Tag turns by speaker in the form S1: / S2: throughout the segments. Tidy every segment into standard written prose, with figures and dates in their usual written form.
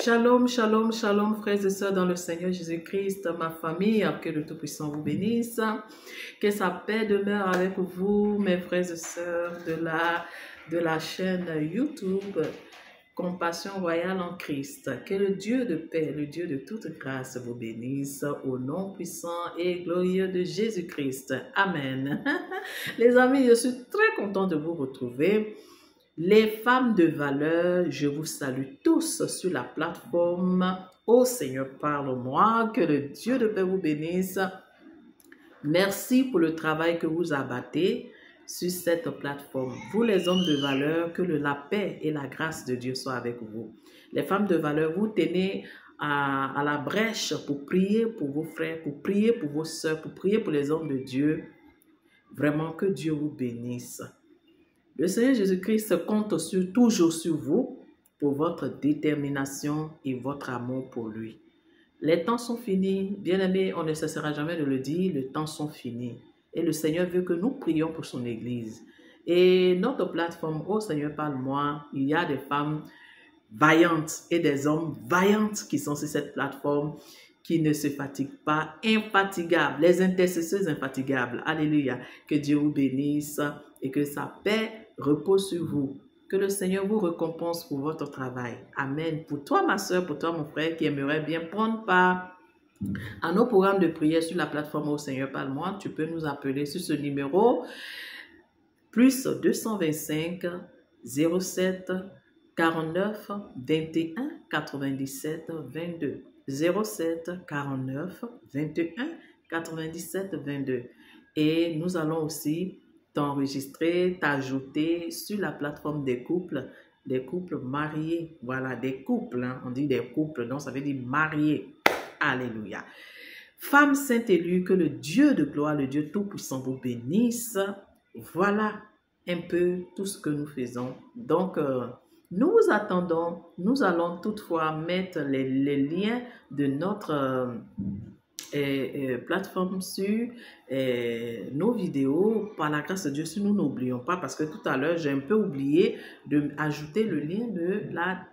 S1: Shalom, shalom, shalom, frères et sœurs dans le Seigneur Jésus-Christ, ma famille, que le Tout-Puissant vous bénisse, que sa paix demeure avec vous, mes frères et sœurs de la chaîne YouTube Compassion Royale en Christ. Que le Dieu de paix, le Dieu de toute grâce vous bénisse au nom puissant et glorieux de Jésus-Christ. Amen. Les amis, je suis très content de vous retrouver. Les femmes de valeur, je vous salue tous sur la plateforme. Ô Seigneur, parle-moi, que le Dieu de paix vous bénisse. Merci pour le travail que vous abattez sur cette plateforme. Vous les hommes de valeur, que la paix et la grâce de Dieu soient avec vous. Les femmes de valeur, vous tenez à la brèche pour prier pour vos frères, pour prier pour vos sœurs, pour prier pour les hommes de Dieu. Vraiment, que Dieu vous bénisse. Le Seigneur Jésus-Christ compte toujours sur vous pour votre détermination et votre amour pour lui. Les temps sont finis. Bien-aimés, on ne cessera jamais de le dire, les temps sont finis. Et le Seigneur veut que nous prions pour son Église. Et notre plateforme, oh Seigneur, parle-moi, il y a des femmes vaillantes et des hommes vaillants qui sont sur cette plateforme, qui ne se fatiguent pas, infatigables, les intercesseurs infatigables. Alléluia. Que Dieu vous bénisse et que sa paix repose sur vous. Que le Seigneur vous récompense pour votre travail. Amen. Pour toi, ma soeur, pour toi, mon frère, qui aimerait bien prendre part à nos programmes de prière sur la plateforme Au Seigneur Parle-moi, tu peux nous appeler sur ce numéro plus 225 07 49 21 97 22. 07 49 21 97 22. Et nous allons aussi t'enregistrer, t'ajouter sur la plateforme des couples mariés. Voilà, des couples, hein. On dit des couples, donc ça veut dire mariés. Alléluia. Femme sainte élue, que le Dieu de gloire, le Dieu tout-puissant vous bénisse. Voilà un peu tout ce que nous faisons. Donc, nous attendons, nous allons toutefois mettre les liens de notre plateforme sur nos vidéos. Par la grâce de Dieu, si nous n'oublions pas, parce que tout à l'heure, j'ai un peu oublié d'ajouter le lien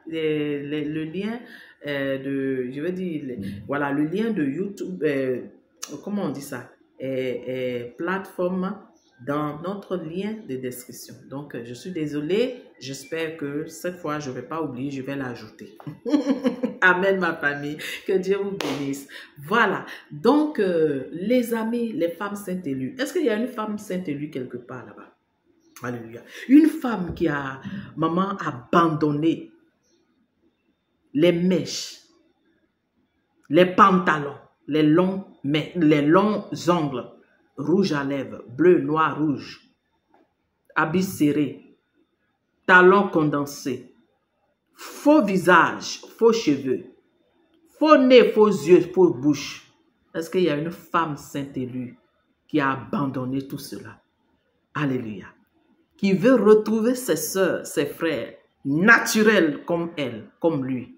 S1: le lien je veux dire, voilà, le lien de YouTube, comment on dit ça, plateforme dans notre lien de description. Donc, je suis désolée. J'espère que cette fois, je ne vais pas oublier, je vais l'ajouter. Amen, ma famille. Que Dieu vous bénisse. Voilà. Donc, les amis, les femmes saintes élues. Est-ce qu'il y a une femme sainte élue quelque part là-bas? Alléluia. Une femme qui a, maman, abandonné les mèches, les pantalons, les longs ongles, rouge à lèvres, bleu, noir, rouge, habits serrés, talons condensés, faux visage, faux cheveux, faux nez, faux yeux, faux bouche. Est-ce qu'il y a une femme sainte élue qui a abandonné tout cela? Alléluia. Qui veut retrouver ses sœurs, ses frères, naturels comme elle, comme lui.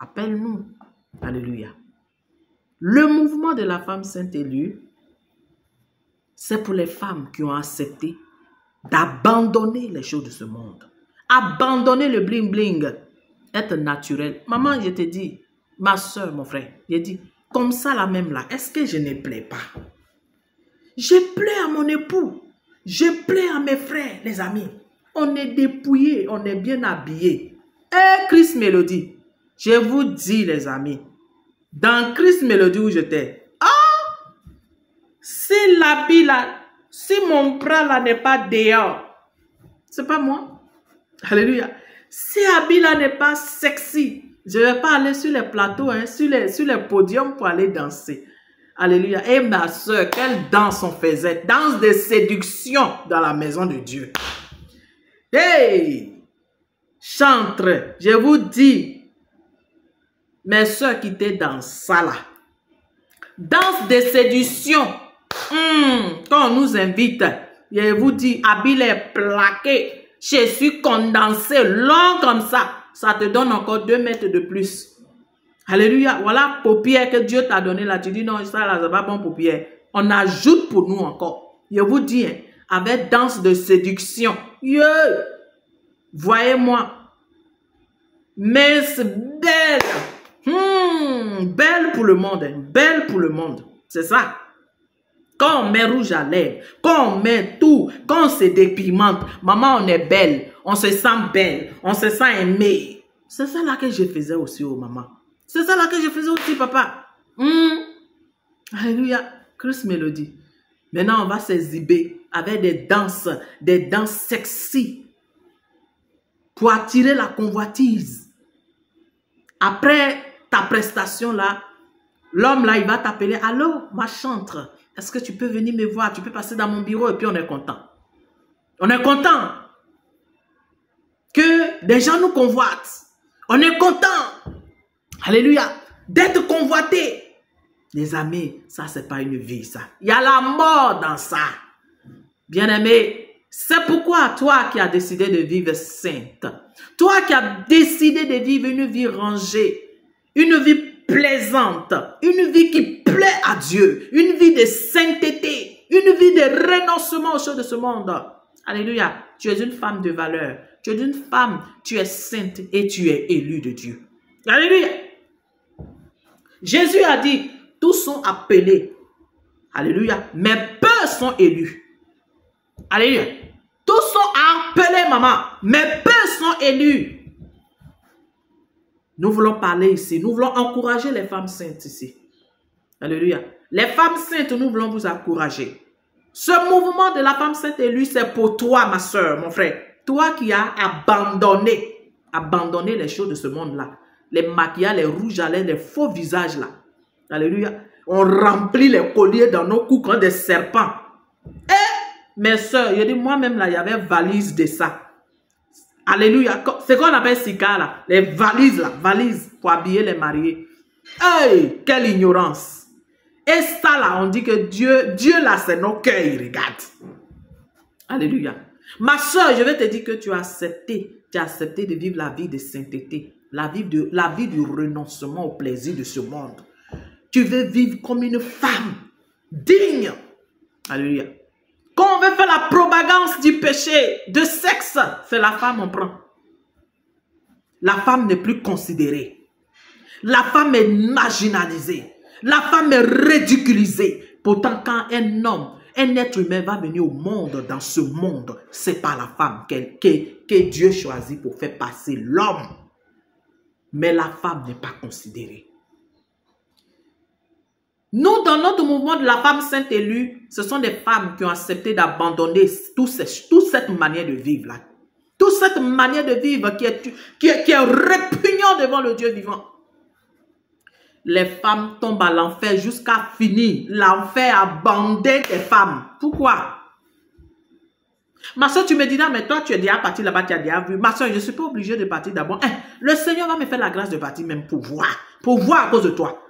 S1: Appelle-nous. Alléluia. Le mouvement de la femme sainte élue, c'est pour les femmes qui ont accepté d'abandonner les choses de ce monde. Abandonner le bling-bling. Être naturel. Maman, je te dis, ma soeur, mon frère, je dis, comme ça là même là, est-ce que je ne plais pas? Je plais à mon époux. Je plais à mes frères, les amis. On est dépouillés, on est bien habillés. Et Christ Mélodie, je vous dis les amis, dans Christ Mélodie où j'étais, si l'habit là, si mon bras là n'est pas dehors, c'est pas moi. Alléluia. Si l'habit là n'est pas sexy, je ne vais pas aller sur les plateaux, hein, sur les podiums pour aller danser. Alléluia. Et ma soeur, quelle danse on faisait? Danse de séduction dans la maison de Dieu. Hey! Chantre, je vous dis, mes soeurs qui étaient dans ça là, danse de séduction. Quand on nous invite, je vous dis, habille les plaqués, je suis condensé, long comme ça te donne encore 2 mètres de plus. Alléluia. Voilà, paupières que Dieu t'a donné là. Tu dis non, ça là, c'est pas bon paupières. On ajoute pour nous encore. Je vous dis, hein, avec danse de séduction. Yeah. Voyez-moi. Miss Belle. Belle pour le monde, hein. Belle pour le monde. C'est ça. Quand on met rouge à lèvres, quand on met tout, quand on se dépimente, maman, on est belle, on se sent belle, on se sent aimée. C'est ça là que je faisais aussi, oh maman. C'est ça là que je faisais aussi, papa. Alléluia. Christ Mélodie. Maintenant, on va s'exhiber avec des danses sexy pour attirer la convoitise. Après ta prestation là, l'homme là, il va t'appeler. Allô, ma chantre, est-ce que tu peux venir me voir? Tu peux passer dans mon bureau et puis on est content. On est content que des gens nous convoitent. On est content. Alléluia. D'être convoité. Les amis, ça c'est pas une vie ça. Il y a la mort dans ça. Bien-aimé, c'est pourquoi toi qui as décidé de vivre sainte, toi qui as décidé de vivre une vie rangée, une vie plaisante, une vie qui plaît à Dieu, une vie de sainteté, une vie de renoncement aux choses de ce monde. Alléluia. Tu es une femme de valeur. Tu es une femme, tu es sainte et tu es élue de Dieu. Alléluia. Jésus a dit, tous sont appelés. Alléluia. Mais peu sont élus. Alléluia. Tous sont appelés, maman. Mais peu sont élus. Nous voulons parler ici. Nous voulons encourager les femmes saintes ici. Alléluia. Les femmes saintes, nous voulons vous encourager. Ce mouvement de la femme sainte élue, c'est pour toi, ma soeur, mon frère. Toi qui as abandonné les choses de ce monde-là. Les maquillages, les rouges à lèvres, les faux visages là. Alléluia. On remplit les colliers dans nos cous comme des serpents. Et mes soeurs, je dis moi-même là, il y avait valise de ça. Alléluia. C'est qu'on appelle sika là. Les valises là. Valises pour habiller les mariés. Hey, quelle ignorance. Et ça là, on dit que Dieu là, c'est nos cœurs, il regarde. Alléluia. Ma soeur, je vais te dire que tu as accepté de vivre la vie de sainteté. La vie du renoncement au plaisir de ce monde. Tu veux vivre comme une femme digne. Alléluia. Quand on veut faire la propagande du péché, de sexe, c'est la femme on prend. La femme n'est plus considérée. La femme est marginalisée. La femme est ridiculisée. Pourtant, quand un être humain va venir au monde, dans ce monde, c'est pas la femme que Dieu choisit pour faire passer l'homme. Mais la femme n'est pas considérée. Nous, dans notre mouvement de la femme sainte élue, ce sont des femmes qui ont accepté d'abandonner toute cette manière de vivre là. Toute cette manière de vivre qui est répugnante devant le Dieu vivant. Les femmes tombent à l'enfer jusqu'à finir. L'enfer a bandé des femmes. Pourquoi? Ma soeur, tu me dis, mais toi, tu es déjà parti là-bas, tu as déjà vu. Ma soeur, je ne suis pas obligée de partir d'abord. Le Seigneur va me faire la grâce de partir même pour voir à cause de toi.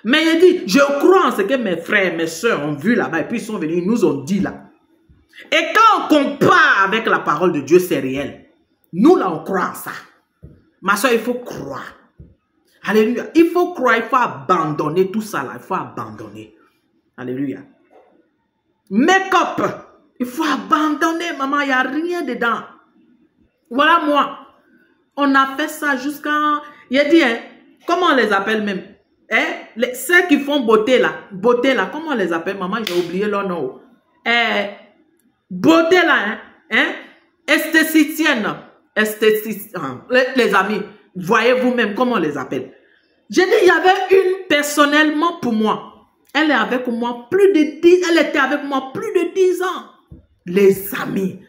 S1: Mais il dit, je crois en ce que mes frères, mes soeurs ont vu là-bas et puis ils sont venus, ils nous ont dit là. Et quand on compare avec la parole de Dieu, c'est réel. Nous là, on croit en ça. Ma soeur, il faut croire. Alléluia. Il faut croire, il faut abandonner tout ça là. Il faut abandonner. Alléluia. Make-up. Il faut abandonner, maman. Il n'y a rien dedans. Voilà moi. On a fait ça jusqu'à... Il a dit, comment on les appelle même? Ceux qui font beauté là, comment on les appelle, maman, j'ai oublié leur nom. Beauté là, esthéticienne, les amis, voyez vous-même comment on les appelle. J'ai dit, il y avait une personnellement pour moi. Elle est avec moi plus de 10, elle était avec moi plus de 10 ans. Les amis,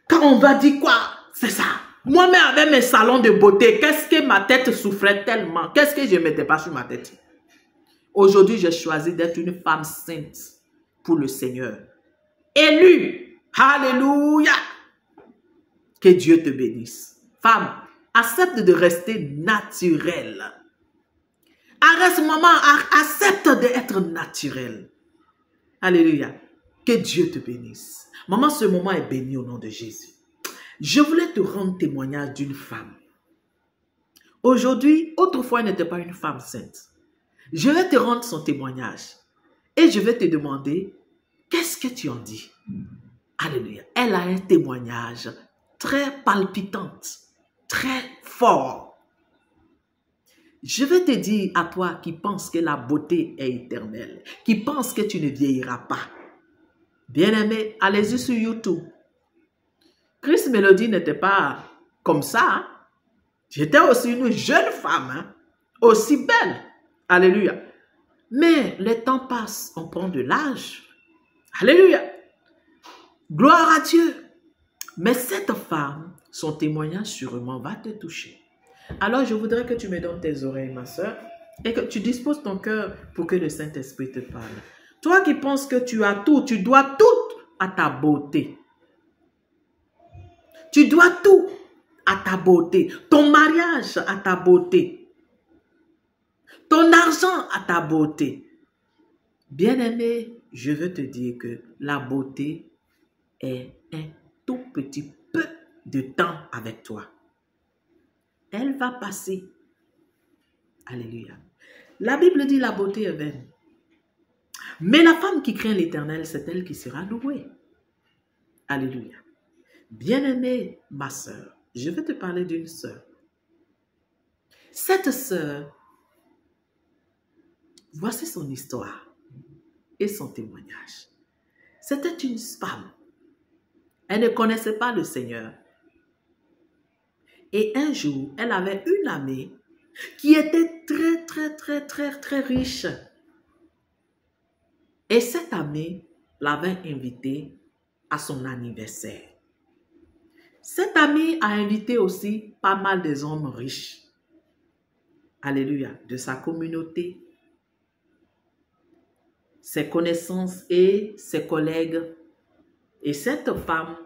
S1: quand on va dire quoi, c'est ça. Moi-même, avec mes salons de beauté, qu'est-ce que ma tête souffrait tellement? Qu'est-ce que je ne mettais pas sur ma tête? Aujourd'hui, j'ai choisi d'être une femme sainte pour le Seigneur. Élue. Alléluia. Que Dieu te bénisse. Femme, accepte de rester naturelle. Arrête, maman, accepte d'être naturelle. Alléluia. Que Dieu te bénisse. Maman, ce moment est béni au nom de Jésus. Je voulais te rendre témoignage d'une femme. Aujourd'hui, autrefois, elle n'était pas une femme sainte. Je vais te rendre son témoignage. Et je vais te demander, qu'est-ce que tu en dis? Alléluia. Elle a un témoignage très palpitant, très fort. Je vais te dire à toi qui penses que la beauté est éternelle, qui pense que tu ne vieilliras pas. Bien-aimé, allez-y sur YouTube. Chris Melody n'était pas comme ça. Hein? J'étais aussi une jeune femme, hein? Aussi belle. Alléluia. Mais le temps passe, on prend de l'âge. Alléluia. Gloire à Dieu. Mais cette femme, son témoignage sûrement va te toucher. Alors, je voudrais que tu me donnes tes oreilles, ma soeur, et que tu disposes ton cœur pour que le Saint-Esprit te parle. Toi qui penses que tu as tout, tu dois tout à ta beauté. Tu dois tout à ta beauté. Ton mariage à ta beauté. Ton argent à ta beauté. Bien-aimé, je veux te dire que la beauté est un tout petit peu de temps avec toi. Elle va passer. Alléluia. La Bible dit la beauté est vaine. Mais la femme qui craint l'Éternel, c'est elle qui sera louée. Alléluia. Bien-aimée, ma sœur, je vais te parler d'une sœur. Cette sœur, voici son histoire et son témoignage. C'était une femme. Elle ne connaissait pas le Seigneur. Et un jour, elle avait une amie qui était très riche. Et cette amie l'avait invitée à son anniversaire. Cette amie a invité aussi pas mal des hommes riches. Alléluia, de sa communauté, ses connaissances et ses collègues. Et cette femme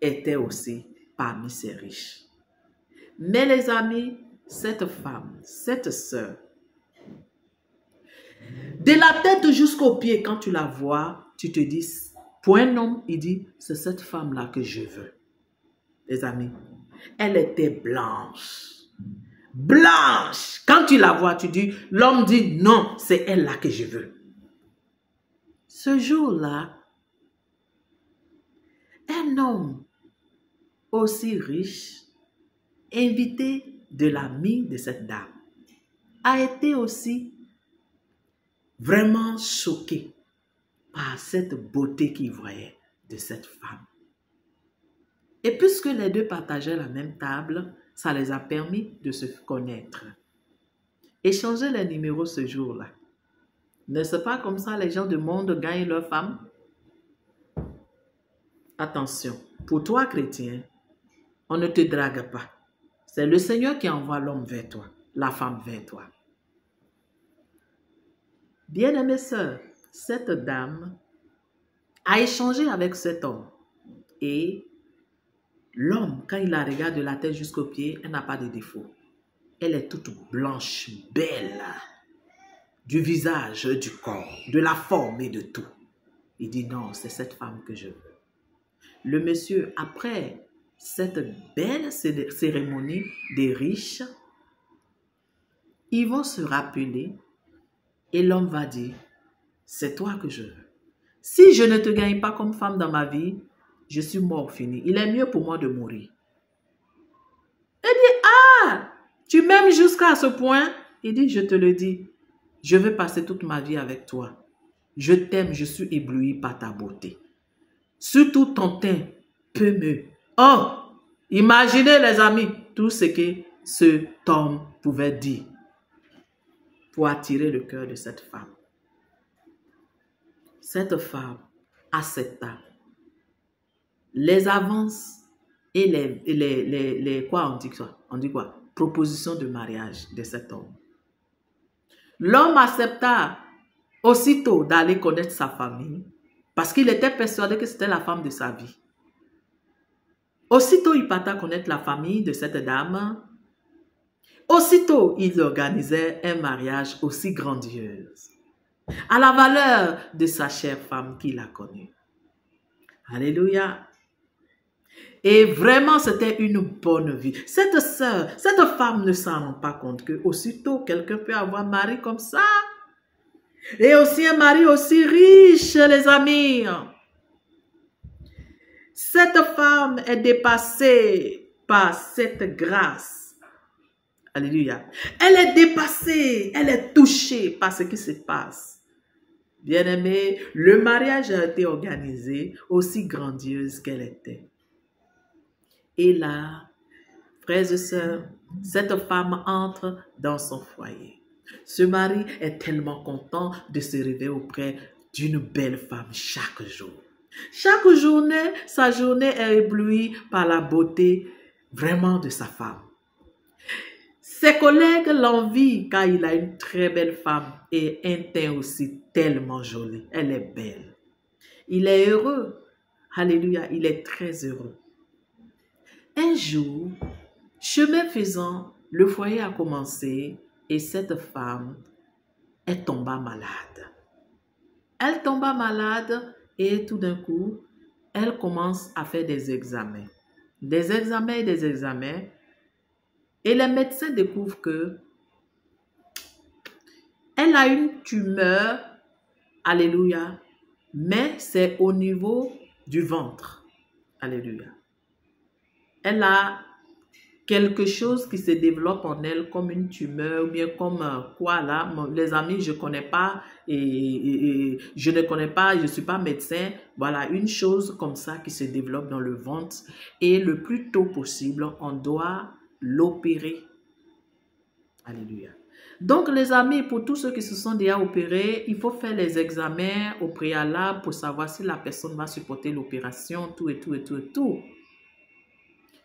S1: était aussi parmi ces riches. Mais les amis, cette femme, cette sœur, de la tête jusqu'aux pieds, quand tu la vois, tu te dis, pour un homme, il dit, c'est cette femme-là que je veux. Les amis, elle était blanche. Blanche. Quand tu la vois, tu dis, l'homme dit, non, c'est elle-là que je veux. Ce jour-là, un homme aussi riche, invité de l'ami de cette dame, a été aussi vraiment choqué par cette beauté qu'il voyait de cette femme. Et puisque les deux partageaient la même table, ça les a permis de se connaître. Échanger les numéros ce jour-là. N'est-ce pas comme ça les gens du monde gagnent leurs femmes? Attention, pour toi chrétien, on ne te drague pas. C'est le Seigneur qui envoie l'homme vers toi, la femme vers toi. Bien-aimée sœur, cette dame a échangé avec cet homme. Et l'homme, quand il la regarde de la tête jusqu'aux pieds, elle n'a pas de défaut. Elle est toute blanche, belle, du visage, du corps, de la forme et de tout. Il dit non, c'est cette femme que je veux. Le monsieur, après cette belle cérémonie des riches, ils vont se rappeler et l'homme va dire, c'est toi que je veux. Si je ne te gagne pas comme femme dans ma vie, je suis mort fini. Il est mieux pour moi de mourir. Elle dit, ah, tu m'aimes jusqu'à ce point? Il dit, je te le dis, je veux passer toute ma vie avec toi. Je t'aime, je suis ébloui par ta beauté. Surtout ton teint peut me... Oh, imaginez les amis, tout ce que cet homme pouvait dire pour attirer le cœur de cette femme. Cette femme accepta les avances et les quoi on dit quoi? On dit quoi? Proposition de mariage de cet homme. L'homme accepta aussitôt d'aller connaître sa famille parce qu'il était persuadé que c'était la femme de sa vie. Aussitôt, il parta connaître la famille de cette dame. Aussitôt, il organisait un mariage aussi grandiose, à la valeur de sa chère femme qu'il a connue. Alléluia. Et vraiment, c'était une bonne vie. Cette sœur, cette femme ne s'en rend pas compte que aussitôt, quelqu'un peut avoir un mari comme ça. Et aussi un mari aussi riche, les amis. Cette femme est dépassée par cette grâce Alléluia. Elle est dépassée, elle est touchée par ce qui se passe. Bien-aimé, le mariage a été organisé aussi grandiose qu'elle était. Et là, frères et sœurs, cette femme entre dans son foyer. Ce mari est tellement content de se réveiller auprès d'une belle femme chaque jour. Chaque journée, sa journée est éblouie par la beauté vraiment de sa femme. Ses collègues l'envient car il a une très belle femme et un teint aussi tellement joli. Elle est belle. Il est heureux. Alléluia, il est très heureux. Un jour, chemin faisant, le foyer a commencé et cette femme est tombée malade. Elle tomba malade et tout d'un coup, elle commence à faire des examens. Des examens et des examens. Et les médecins découvrent que elle a une tumeur, alléluia, mais c'est au niveau du ventre, alléluia. Elle a quelque chose qui se développe en elle comme une tumeur ou bien comme quoi là, les amis, je ne connais pas et je ne connais pas, je ne suis pas médecin. Voilà, une chose comme ça qui se développe dans le ventre et le plus tôt possible, on doit l'opérer. Alléluia. Donc les amis, pour tous ceux qui se sont déjà opérés, il faut faire les examens au préalable pour savoir si la personne va supporter l'opération, tout et tout et tout et tout.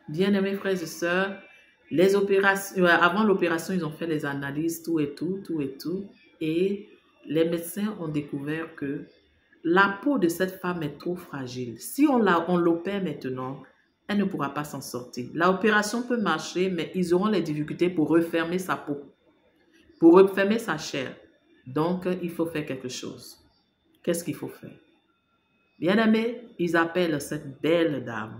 S1: Bien-aimés frères et sœurs, les opérations, avant l'opération, ils ont fait les analyses, tout et tout, tout et tout. Et les médecins ont découvert que la peau de cette femme est trop fragile. Si on l'opère maintenant, elle ne pourra pas s'en sortir. L'opération peut marcher, mais ils auront les difficultés pour refermer sa peau, pour refermer sa chair. Donc, il faut faire quelque chose. Qu'est-ce qu'il faut faire? Bien-aimés, ils appellent cette belle dame.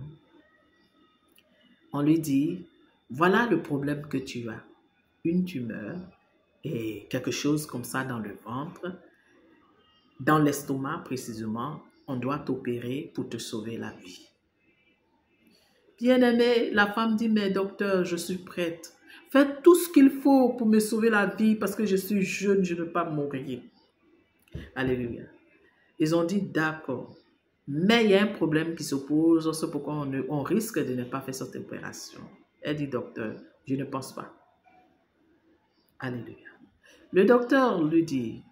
S1: On lui dit, voilà le problème que tu as. Une tumeur et quelque chose comme ça dans le ventre, dans l'estomac précisément, on doit t'opérer pour te sauver la vie. Bien-aimée, la femme dit, mais docteur, je suis prête. Faites tout ce qu'il faut pour me sauver la vie parce que je suis jeune, je ne veux pas mourir. Alléluia. Ils ont dit, d'accord. Mais il y a un problème qui s'oppose, c'est pourquoi on risque de ne pas faire cette opération. Elle dit, docteur, je ne pense pas. Alléluia. Le docteur lui dit,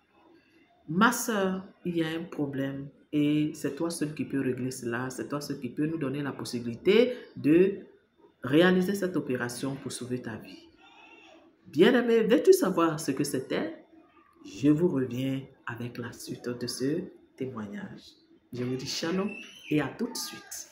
S1: ma soeur, il y a un problème et c'est toi seul qui peux régler cela, c'est toi seul qui peux nous donner la possibilité de réaliser cette opération pour sauver ta vie. Bien-aimé, veux-tu savoir ce que c'était? Je vous reviens avec la suite de ce témoignage. Je vous dis shalom et à tout de suite.